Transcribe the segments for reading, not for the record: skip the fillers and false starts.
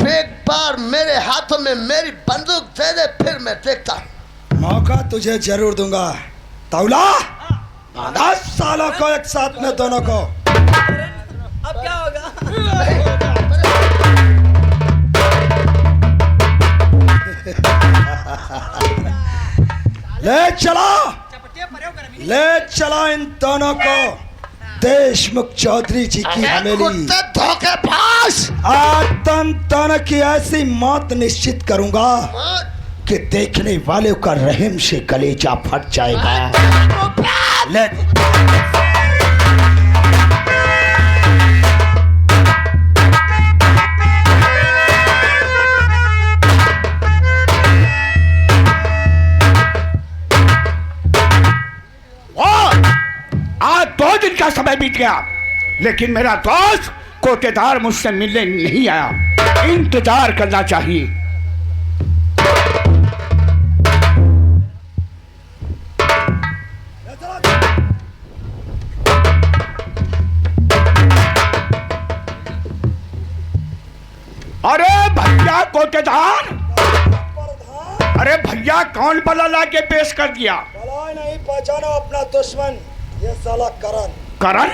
एक बार मेरे हाथों में मेरी बंदूक दे दे, फिर मैं देखता हूँ। मौका तुझे जरूर दूंगा तौला। 10 सालों को एक साथ में दोनों को। अब क्या होगा? ले चला इन दोनों को देशमुख चौधरी जी की हवेली। धोखेबाज! आज तुम दोनों की ऐसी मौत निश्चित करूंगा कि देखने वाले का रहम से कलेजा फट जाएगा। ले आज 2 दिन का समय बीत गया, लेकिन मेरा दोस्त कोटेदार मुझसे मिलने नहीं आया। इंतजार करना चाहिए। अरे भैया कोटेदार, अरे भैया कौन बला ला के पेश कर दिया? बला नहीं पहचानो अपना दुश्मन, ये साला करण। करण?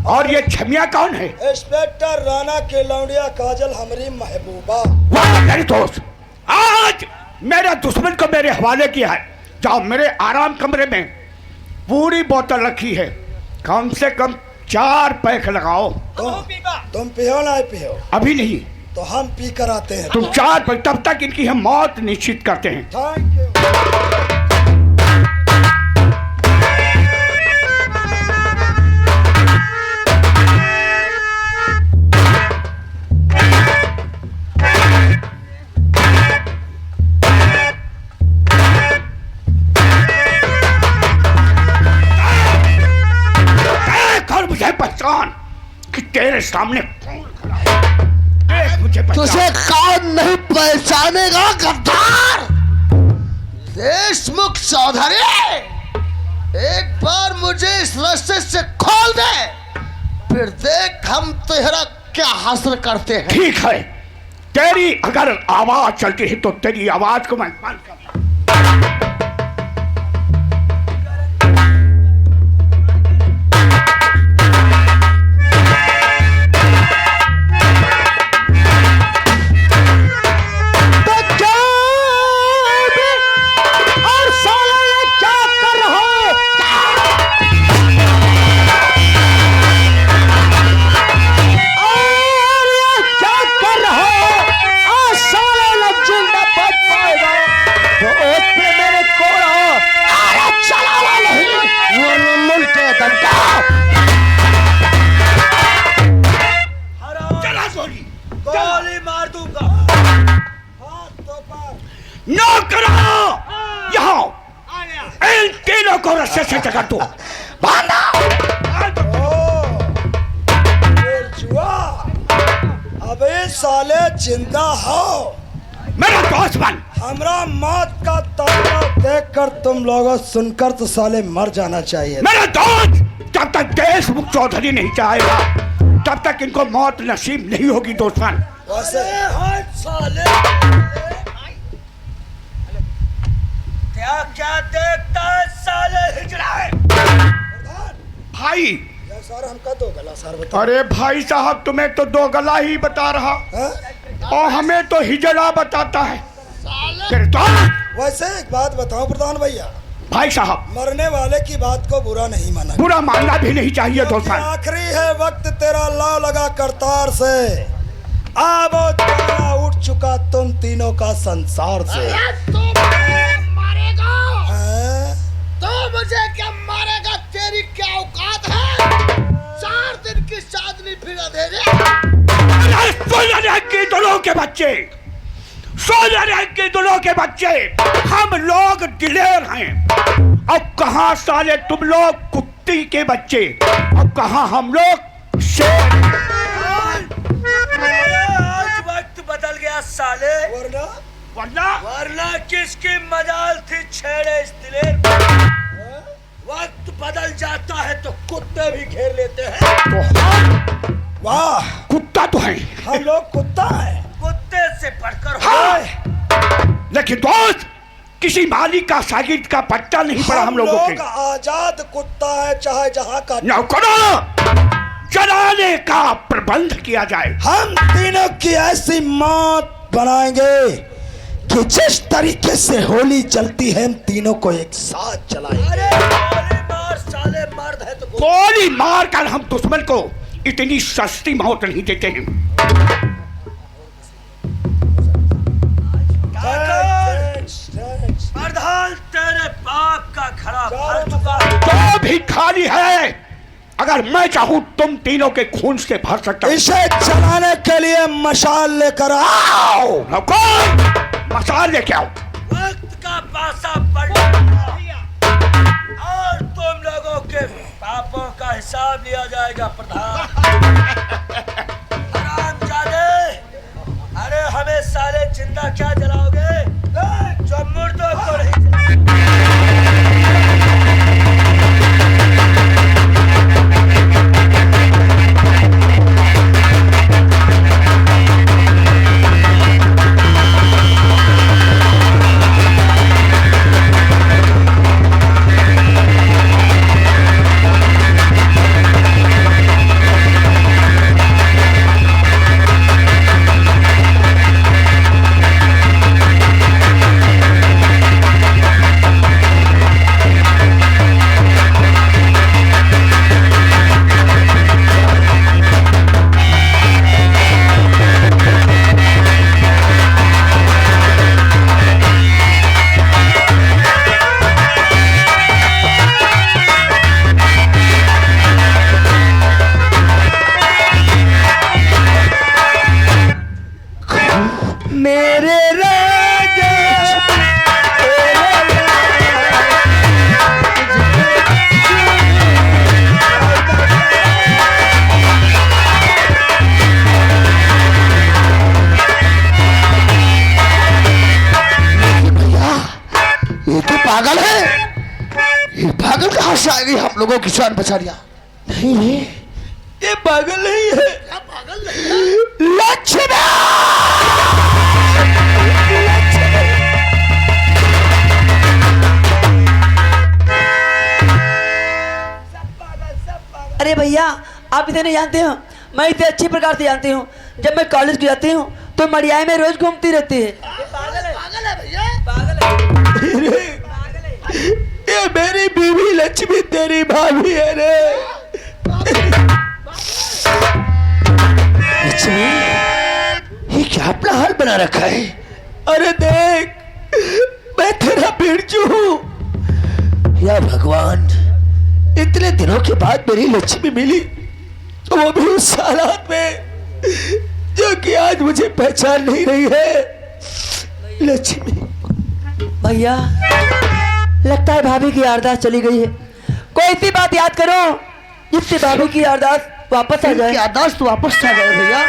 और ये छमिया कौन है? इंस्पेक्टर राणा की लौंडिया काजल हमारी महबूबा। वाह मेरे दोस्त, आज मेरे दुश्मन को मेरे हवाले किया है। जाओ, मेरे आराम कमरे में पूरी बोतल रखी है, कम से कम 4 पैक लगाओ। तुम पियो ना पियो? अभी नहीं तो हम पी कर आते हैं। तुम 4 पैक, तब तक इनकी हम मौत निश्चित करते हैं। Thank you. कि तेरे सामने मुझे तुझे कौन नहीं पहचानेगा गद्दार? देशमुख चौधरी, एक बार मुझे इस रास्ते से खोल दे, फिर देख हम तेरा क्या हासिल करते हैं। ठीक है, तेरी अगर आवाज चलती है तो तेरी आवाज को मैं बंद करता। गोली मार दूंगा। नौकरा, यहाँ इन तीनों को रस्से से जकड़ दो। अबे साले जिंदा हो? मेरा दोस्त बन। हमरा मौत का ताना देखकर तुम लोगों सुनकर तो साले मर जाना चाहिए। मेरा दोस्त, जब तक देशमुख चौधरी नहीं चाहेगा तब तक इनको मौत नसीब नहीं होगी दोस्तन। साले क्या क्या देखता है साले हिजड़ा? भाई सर हमका 2 गला सर बता। अरे भाई साहब, तुम्हें तो 2 गला ही बता रहा और हमें तो हिजड़ा बताता है। वैसे एक बात बताओ प्रधान भैया। भाई साहब, मरने वाले की बात को बुरा नहीं माना, बुरा मानना भी नहीं चाहिए दोस्तन। आखिरी है वक्त तेरा लाव लगा करतार से, अब उठ चुका तुम तीनों का संसार से। तू मारेगा? तो मुझे क्या मारेगा? तेरी क्या औकात है? 4 दिन की चांदनी फिर अंधेरे। सोलह के दोनों के बच्चे, 16 के दोनों के बच्चे, हम लोग दिलेर हैं। अब कहाँ साले तुम लोग कुत्ती के बच्चे, अब कहाँ हम लोग शेर। आज वक्त बदल गया साले। वरना किसकी मजाल थी छेड़े इस दिलेर? वक्त बदल जाता है तो कुत्ते भी घेर लेते हैं। तो हम, वाह, कुत्ता तो है। हम लोग कुत्ता है। कुत्ते किसी मालिक का सागिद का पट्टा नहीं पड़ा हम लोगों के। आजाद कुत्ता है, चाहे जहां का नौकरों, चलाने का प्रबंध किया जाए। हम तीनों की ऐसी मौत बनाएंगे कि जिस तरीके से होली चलती है हम तीनों को एक साथ चलाएंगे। अरे गोली मार साले, मर्द है तो गोली मार कर हम दुश्मन को इतनी सस्ती मौत नहीं देते हैं। प्रधान, तेरे बाप का घड़ा भर चुका है। जो भी खाली है, अगर मैं चाहूं तुम तीनों के खून से भर सकता हूं। इसे चलाने के लिए मशाल लेकर आओ। मसाल लेके आओ। वक्त का पासा पड़ गया और तुम लोगों के पापों का हिसाब लिया जाएगा। प्रधान हरामजादे, अरे हमें साले जिंदा क्या जलाओगे जो मुर्दों को नहीं पागल है। ये पागल कहां से आ गई, हम लोगों की जान बचा लिया। नहीं नहीं, ये पागल नहीं है। क्या पागल नहीं है? लक्ष्मण! अरे भैया, आप इसे नहीं जानते हो, मैं इसे अच्छी प्रकार से जानती हूँ। जब मैं कॉलेज को जाती हूँ तो मड़ियाई में रोज घूमती रहती है। पागल है भैया, पागल है। ये मेरी बीवी लक्ष्मी तेरी भाभी है रे। लक्ष्मी, ये क्या अपना हाल बना रखा है? अरे देख, मैं तेरा बिरजू हूँ। या भगवान, इतने दिनों के बाद मेरी लक्ष्मी मिली, तो वो भी उस हालात में जो कि आज मुझे पहचान नहीं रही है। लक्ष्मी भैया, लगता है भाभी की याददाश्त चली गई है। कोई सी बात याद करो जिससे भाभी की याददाश्त वापस आ जाए। याददाश्त वापस आ जाए भैया।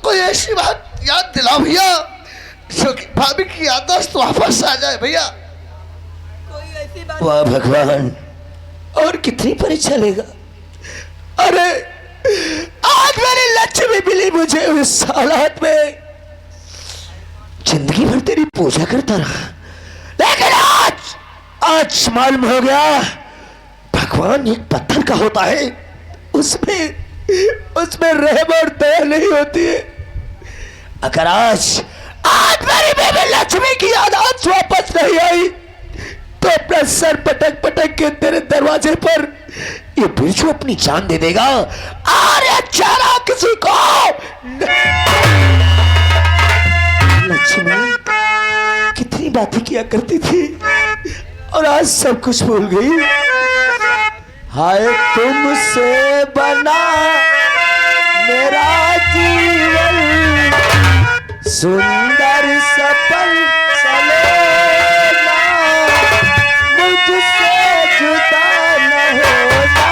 कोई ऐसी बात याद दिलाओ भैया जो कि भाभी की याददाश्त वापस आ जाए भैया। कोई ऐसी बात। वाह भगवान, और कितनी परीक्षा लेगा। अरे आज मेरी लक्ष्मी मिली मुझे उस हालात में जिंदगी भर तेरी पूजा करता रहा, लेकिन आज मालूम हो गया भगवान एक पत्थर का होता है, उसमें रहम और दया नहीं होती है। अगर आज मेरी बेबी लक्ष्मी की याद आज वापस नहीं आई तो अपना सर पटक पटक के तेरे दरवाजे पर ये बिरजू अपनी जान दे देगा और ये चारा किसी को लक्ष्मी कितनी बातें किया करती थी और आज सब कुछ भूल गई। हाय तुमसे बना मेरा जीवन सुंदर सफल चलेगा, मुझसे जुदा न होना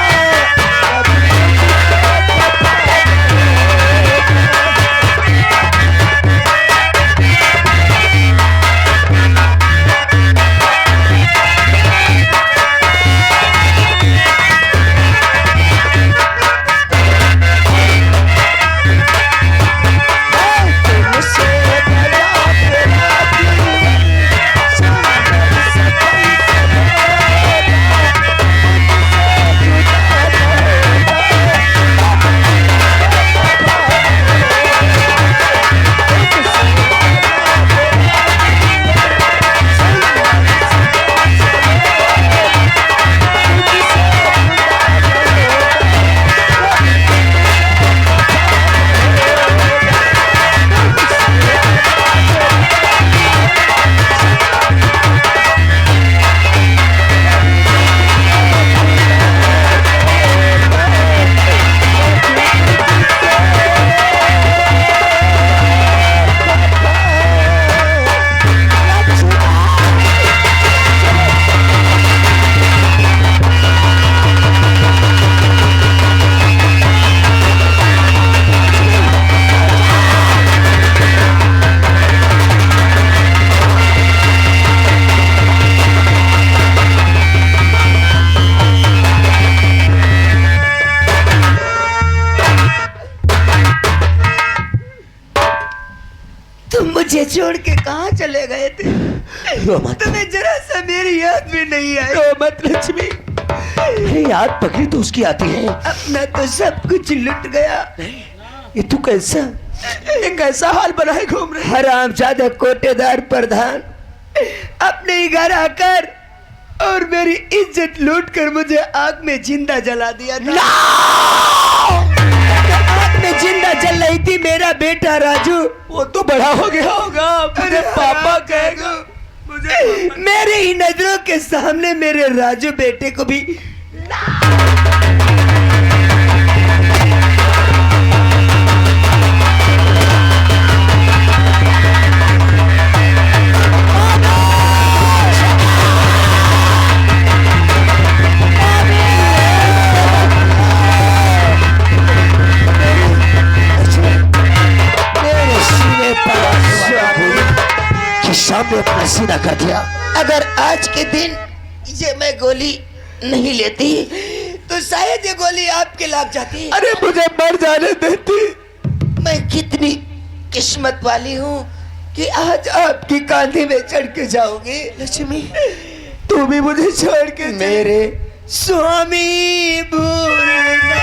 मुझे छोड़ के कहाँ चले गए थे? तुम्हें जरा सा मेरी याद भी नहीं आई। रो मत लक्ष्मी, अरे याद पकड़ी तो उसकी आती है। अपना तो सब कुछ लुट गया। ये तू कैसा हाल बनाए घूम रहे? हरामजादा कोटेदार प्रधान अपने ही घर आकर और मेरी इज्जत लूट कर मुझे आग में जिंदा जला दिया था। आग में जिंदा जल रही थी मेरा बेटा राजू, वो तो बड़ा हो गया होगा, मुझे पापा कहेगा। मुझे मेरी ही नजरों के सामने मेरे राजू बेटे को भी सामने अपना सीना कर दिया। अगर आज के दिन ये मैं गोली नहीं लेती तो शायद ये गोली आपके लाग जाती। अरे मुझे मर जाने देती। मैं कितनी किस्मत वाली हूँ कि आज आपकी कांधे में चढ़ के जाओगी। लक्ष्मी तू भी मुझे छोड़ के मेरे स्वामी भूलना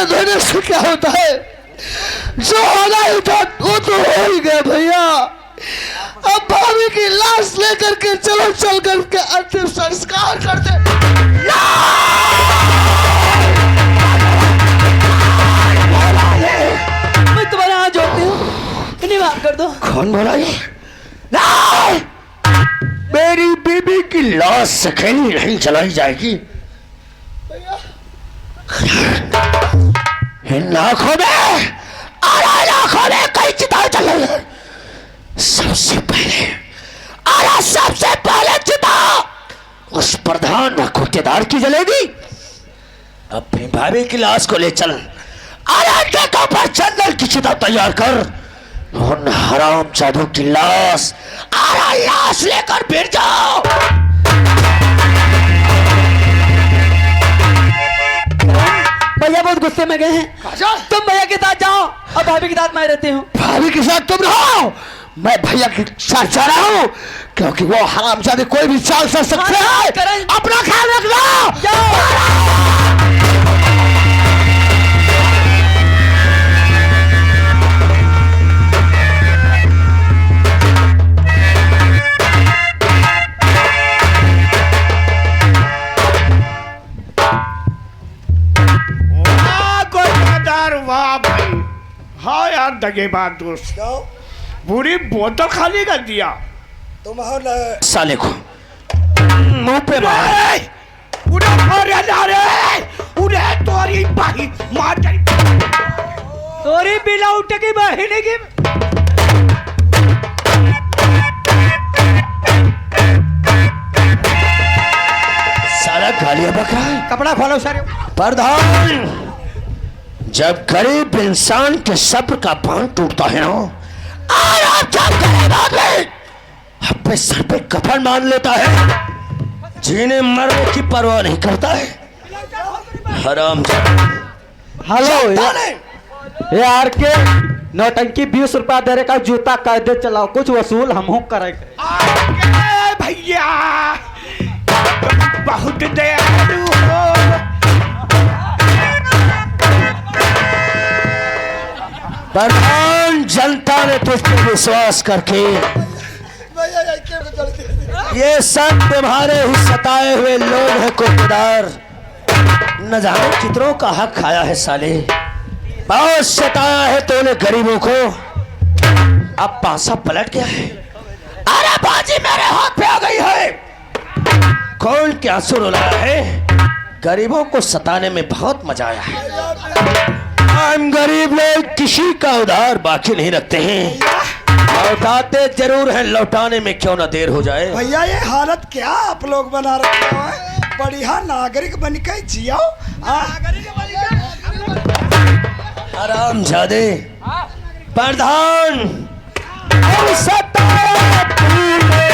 धोने से क्या होता है? जो होना ही था वो तो हो ही गया भैया। अब भाभी की लाश लेकर के चलो, चल करके अंतिम संस्कार करते। मैं तुम्हारा हाथ जोड़ती हूँ, इन्हें माफ कर दो। कौन बोला ये? मेरी बीबी की लाश सकेली नहीं जलाई जाएगी। इन आंखों में कई चिताएं जल रही है। सबसे पहले चिता उस प्रधान व कुत्तेदार की जलेगी। अपनी भाभी की लाश को ले चल, जगह पर चंदन की चिता तैयार कर। उन हराम जादू की लाश लेकर फिर जाओ। भैया बहुत गुस्से में गए हैं, तुम भैया के साथ जाओ और भाभी के साथ मैं रहती हूँ। भाभी के साथ तुम रहो, मैं भैया के साथ जा रहा हूँ, क्योंकि वो हरामजादे कोई भी चाल चल सकते हैं। अपना ख्याल रखना। वाह भाई, हाँ यार दगेबाज दोस्त, पूरी बोतल खाली कर दिया। तुम साले को मुंह पे मार। उन्हें तोरी भाई मार तोरी बिना उठे की बहने की। साला गालियां बक रहा है। कपड़ा खोलो सारे। प्रधान, जब गरीब इंसान के सब्र का बांध टूटता है ना, अपने सर पे कफन मान लेता है, जीने मरने की परवाह नहीं करता है। हराम। हेलो यार के नौटंकी 20 रुपया दे का जूता कायदे चलाओ, कुछ वसूल हम करेंगे। भैया बहुत दयालु हो। प्रधान, जनता ने तुझ पर विश्वास करके ये सब तुम्हारे ही सताए हुए लोग हैं कुत्तेदार। न जाने कितनों का हक खाया है साले, बहुत सताया है तूने गरीबों को। अब पासा पलट गया है। अरे बाजी मेरे हाथ पे आ गई है। कौन क्या आंसू रुलाया है? गरीबों को सताने में बहुत मजा आया है। हम गरीब लोग किसी का उधार बाकी नहीं रखते हैं, लौटाते जरूर हैं, लौटाने में क्यों ना देर हो जाए। भैया ये हालत क्या आप लोग बना रखे हो? बढ़िया नागरिक बन के जियो। आराम जादे। प्रधान, और सताया तूने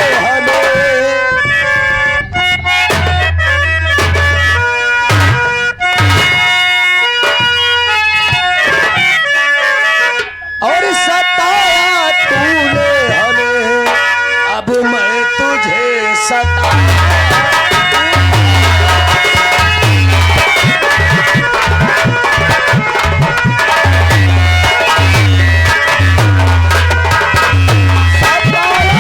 हमें, अब मैं तुझे सताया। सताया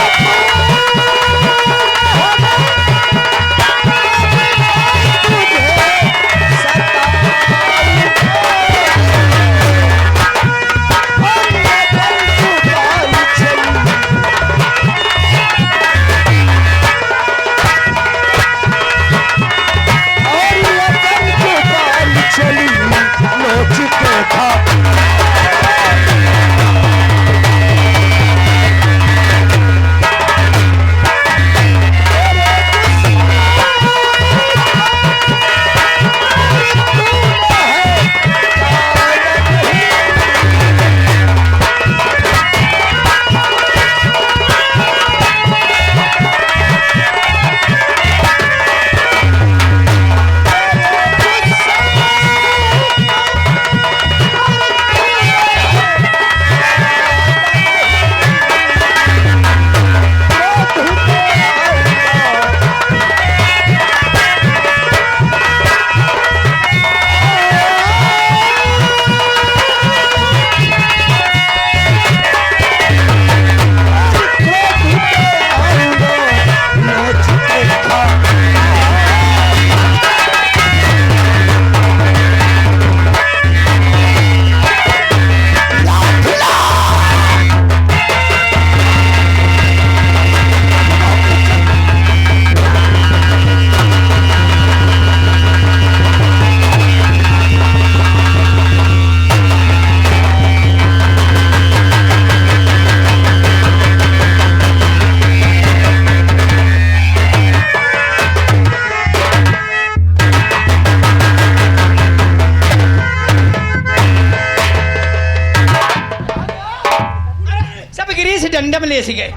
में ले सी गए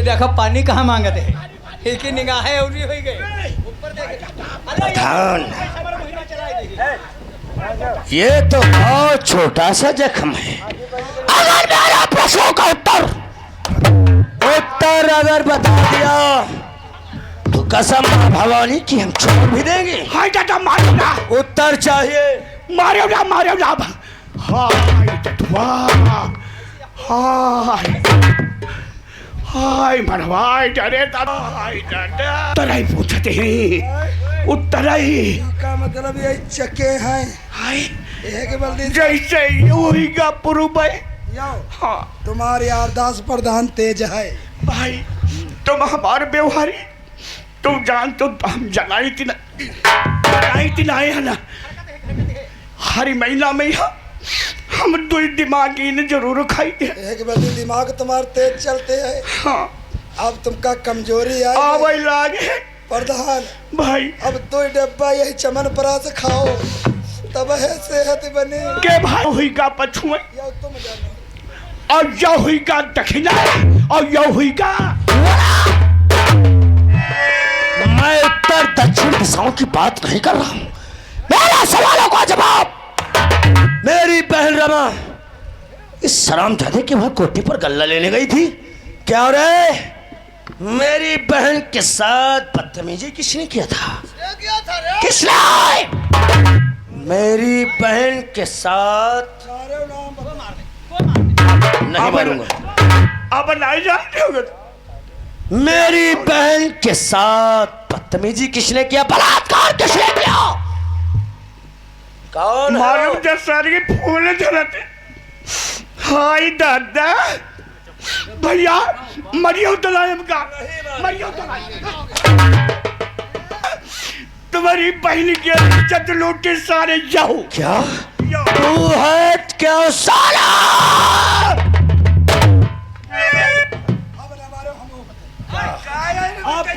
देखो पानी कहाँ मांगते है एक ही निगाह है उड़ी हो गए प्रधान, ये तो बहुत छोटा सा जख्म है। अगर मेरा प्रश्नों का उत्तर अगर बता दिया तो कसम भवानी की हम छोड़ भी देंगे। हाय दादा मारो ना, उत्तर चाहिए। मारो ना, मारो ना। हाय ददुआ, हाय हाय मनवाई डरे दादा, हाय दादा। उत्तर ही पूछते हैं, उत्तर ही का मतलब ये चक्के हैं। हाय एक बल्दी जैसे हुई का पुरु भाई। हाँ तुम्हारी यारदाश्त प्रधान तेज है। भाई तुम हमारे व्यवहारी, तुम जान तो हम जलाई थी ना है ना हरी महीना में हम दो दिमागी ने जरूर खाई थे। एक बल्दी दिमाग तुम्हारे तेज चलते हैं। हाँ अब तुमका कमजोरी आई आवाई लागे प्रधान। भाई अब 2 डब्बा यही चमन परा से खाओ तब है सेहत बने। के भाई हुई का पछुए या तुम जानो और यह हुई का दक्षिणा और यह हुई का। मैं उत्तर दक्षिण दिशाओं की बात नहीं कर रहा हूं, मेरा सवालों का जवाब। मेरी बहन रमा इस सरामजादे के वहां कोठी पर गल्ला लेने गई थी क्या रे? मेरी बहन के साथ बदतमीजी किसने किया था? किसने? मेरी बहन के साथ नहीं मारूंगा। अब नहीं जानते हो मेरी बहन के साथ बदतमीजी किसने किया? बलात्कार किसने किया? कौन है? मालूम जैसा की फूल झलते। हाय दादा भैया मरियो दलायम का मरियो दलायम। तुम्हारी बहन की इज्जत लूटे सारे जाओ। क्या तू है क्या साला?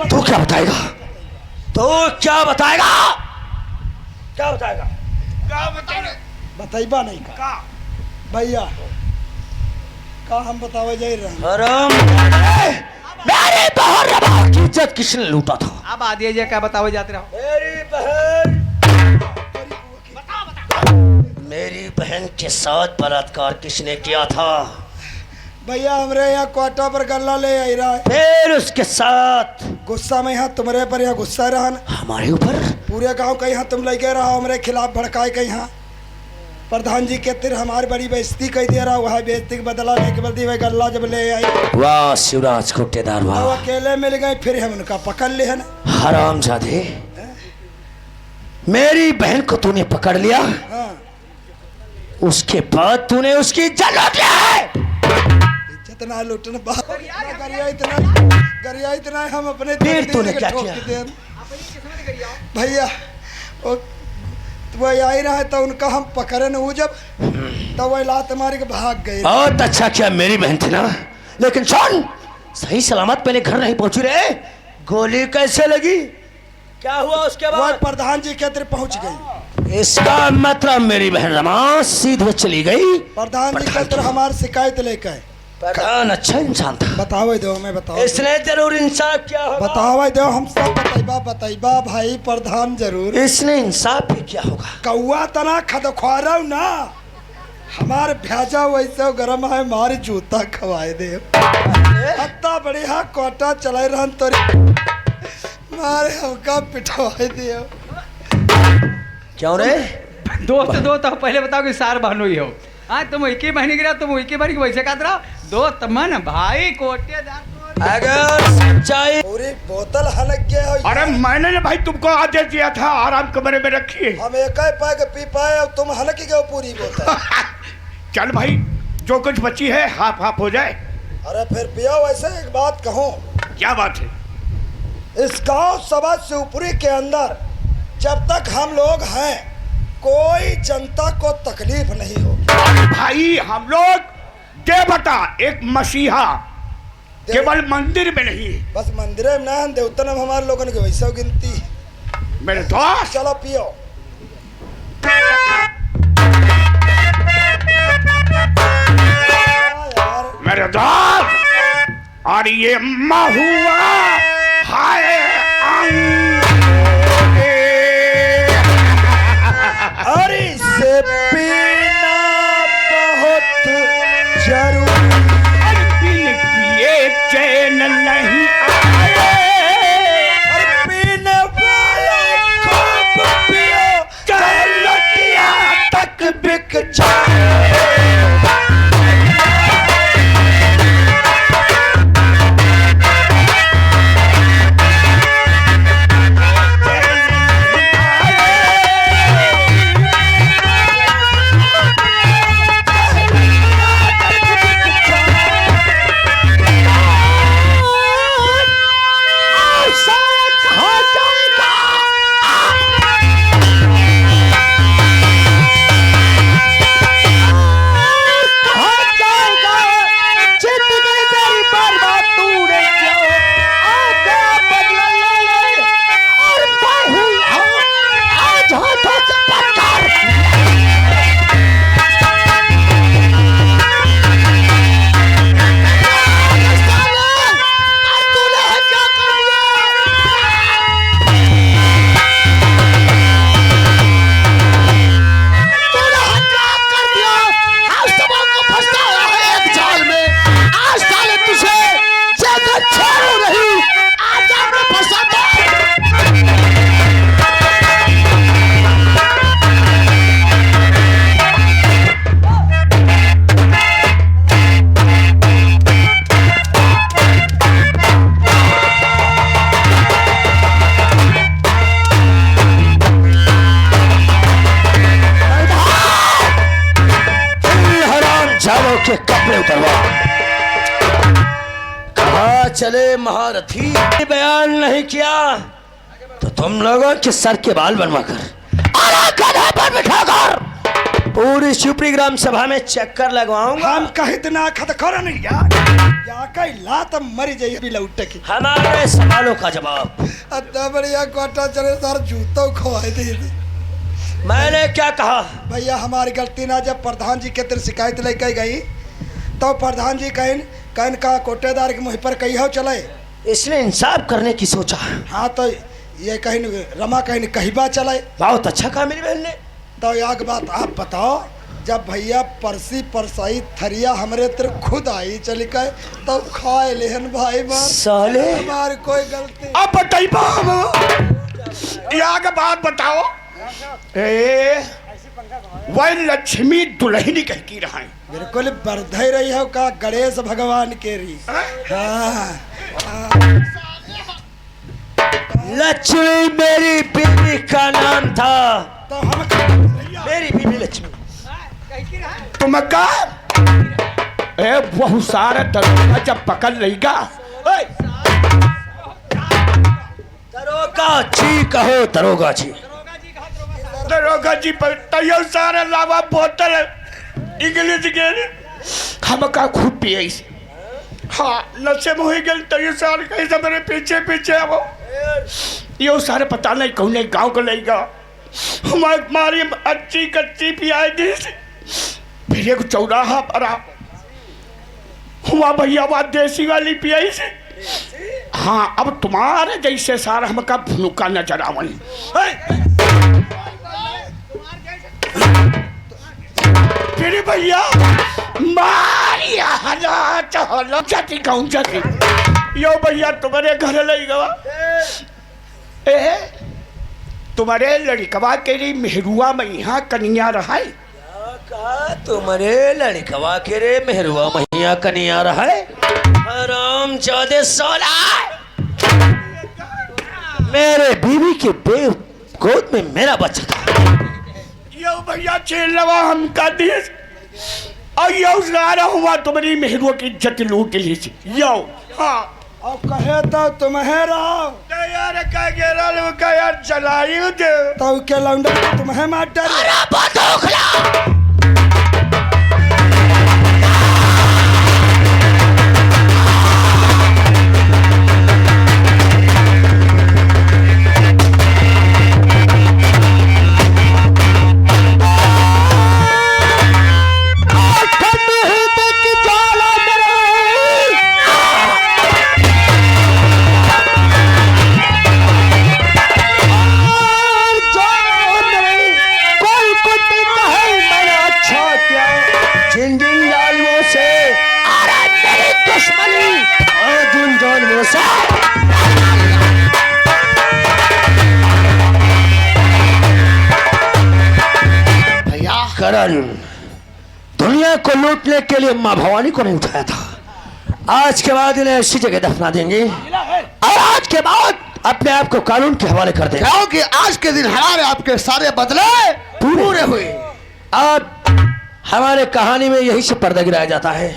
तू क्या बताएगा? तू क्या बताएगा? क्या बताएगा? बताइबा नहीं का भैया का हम बतावे जाए रहा। हराम मेरी बहन रमा की इज्जत किसने लूटा था? अब आ दिए क्या बताओ जाते रहो। मेरी बहन के साथ बलात्कार किसने किया था? भैया हमरे यहाँ क्वार्टर पर गल्ला ले आई रहा है। फिर उसके साथ गुस्सा में यहाँ तुम्हारे पर यहाँ गुस्सा रहन। हमारे ऊपर पूरे गांव का यहाँ तुम लेके रहा हमारे खिलाफ भड़काए के यहाँ प्रधान जी के तिर हमारी बड़ी बेइज्जती कह दे रहा। वह बेइज्जती के बदला लेके बल्दी वह गल्ला जब ले आई। वाह शिवराज कोटेदार वो वाह। अकेले मिल गए फिर हम उनका पकड़ ले है। हरामजादे मेरी बहन को तूने पकड़ लिया, हाँ उसके बाद तूने उसकी इज्जत लूट लिया है। इज्जत ना लूटना गरिया इतना हम अपने फिर तूने क्या किया? भैया वह आई रहा तो उनका हम पकड़े न जब तो वह लात मार के भाग गए। बहुत अच्छा किया, मेरी बहन थी ना। लेकिन सुन, सही सलामत पहले घर नहीं पहुंची रे। गोली कैसे लगी? क्या हुआ उसके वह बाद? प्रधान जी के तरफ पहुंच गई। इसका मतलब मेरी बहन रमा सीधे चली गई प्रधान जी के तरफ हमारी शिकायत लेकर। प्रधान अच्छा इंसान था। बताओ दो मैं बताओ। इसने जरूर इंसाफ किया होगा। बताओ दो हम सब बताइबा भाई प्रधान जरूर। इसने इंसाफ भी किया होगा। कौआ तना खदख्वारा ना हमारे भैजा वैसे गरम है मारे जूता खवाए दे। अत्ता बढ़िया कोटा चलाए रहन तो मारे हमका पिटवाए दे। क्यों रे? दोस्त हो पहले बताओ कि सार बहनो ही हो। हाँ तुम एक ही महीने गिरा तुम एक ही बार वैसे कहते रहो। दोस्त मन भाई कोटेदार अगर सच्चाई पूरी बोतल हलक गया। अरे मैंने ना भाई तुमको आदेश दिया था आराम कमरे में रखिए। हम एक ही पाए के पी पाए अब तुम हलक गए पूरी बोतल। चल भाई जो कुछ बची है हाफ हाफ हो जाए। अरे फिर पिया वैसे एक बात कहूँ। क्या बात है? इस गांव सभा से ऊपरी के अंदर जब तक हम लोग हैं कोई जनता को तकलीफ नहीं होगी। भाई हम लोग देवता एक मसीहा केवल मंदिर में नहीं, बस मंदिर में ना देवतन में हमारे लोगों की वैसा गिनती। मेरे दोस्त चलो पियो। मेरे दोस्त, और ये महुआ हाय और इसे पीना बहुत जरूरी। बिन पिए चैन नहीं आए, और पीने वाला खूब पियो, चाहे लटिया तक बिक जाए। के कपड़े उतरवा। कहा चले महारथी, बयान नहीं किया तो तुम लोगों के सर के बाल बनवा कर गधा पर बिठाकर पूरी शिवपुरी ग्राम सभा में चक्कर लगवाऊंगा। हम कहीं इतना खतखोर नहीं यार, कहीं ला तो मर जाइए भी लौट के। हमारे सवालों का जवाब। अत्ता बढ़िया कोटा चले सार जूतों खवाए थे। मैंने क्या कहा? भैया हमारी गलती ना, जब प्रधान जी के तेरे शिकायत लेकर गई तो प्रधान जी कहन का कोटेदार के मुँह पर कही हो चले, इसने इंसाफ करने की सोचा। हाँ तो ये कहीं रमा कहीं कहीबा चले। बहुत अच्छा कहा मेरी बहन ने। तो एक बात आप बताओ, जब भैया परसी परसाई थरिया हमरे तेरे खुद आई चली गए तो खाए लेहन भाई बार साले हमारी कोई गलती। अब बताइए यहाँ का बात बताओ। वह लक्ष्मी दुल्हनी कह की रहा है, बिल्कुल बरधई रही हो का गणेश भगवान के री। हाँ लक्ष्मी मेरी बीवी का नाम था। तो हम मेरी बीवी लक्ष्मी। तुम कहा बहुत सारा दरोगा जब पकड़ लेगा। दरोगा जी कहो, दरोगा जी। दरोगा जी पर तैयो सारा लावा बोतल इंग्लिश के हम का खूब पिए। हाँ नशे में हो गए तैयो सारे कैसे मेरे पीछे पीछे आओ। यो सारे पता नहीं कौन गांव को लेगा। हमारी अच्छी कच्ची पियाई दी, फिर एक चौराहा पर हुआ भैया वहाँ देसी वाली पियाई से। हाँ अब तुम्हारे जैसे सारा हमका भूखा नजर आवई। फिर भैया मारिया चलो जाती कौन जाती यो भैया तुम्हारे घर ले गवा। तुम्हारे लड़कवा के मेहरुआ में यहाँ कन्या रहा। तुम्हारे लड़कवा के रे मेहरुआ मैया कन्या रहा। राम चौदह 16 मेरे बीवी के गोद में मेरा बच्चा था। यो भैया चेलवा हम का देश और यो सारा हुआ तुम्हारी मेहरुआ की इज्जत लूट ली थी यो। हाँ अब कहे तो तुम्हें रहो यार का गेरा लो का यार चलाई दे तो के लौंडा तुम्हें मार डाले। कारण दुनिया को लूटने के लिए मां भवानी को नहीं उठाया था। आज के बाद इन्हें ऐसी जगह दफना देंगे और आज के बाद अपने आप को कानून के हवाले कर देंगे, क्योंकि आज के दिन हमारे आपके सारे बदले पूरे हुए। अब हमारे कहानी में यही से पर्दा गिराया जाता है।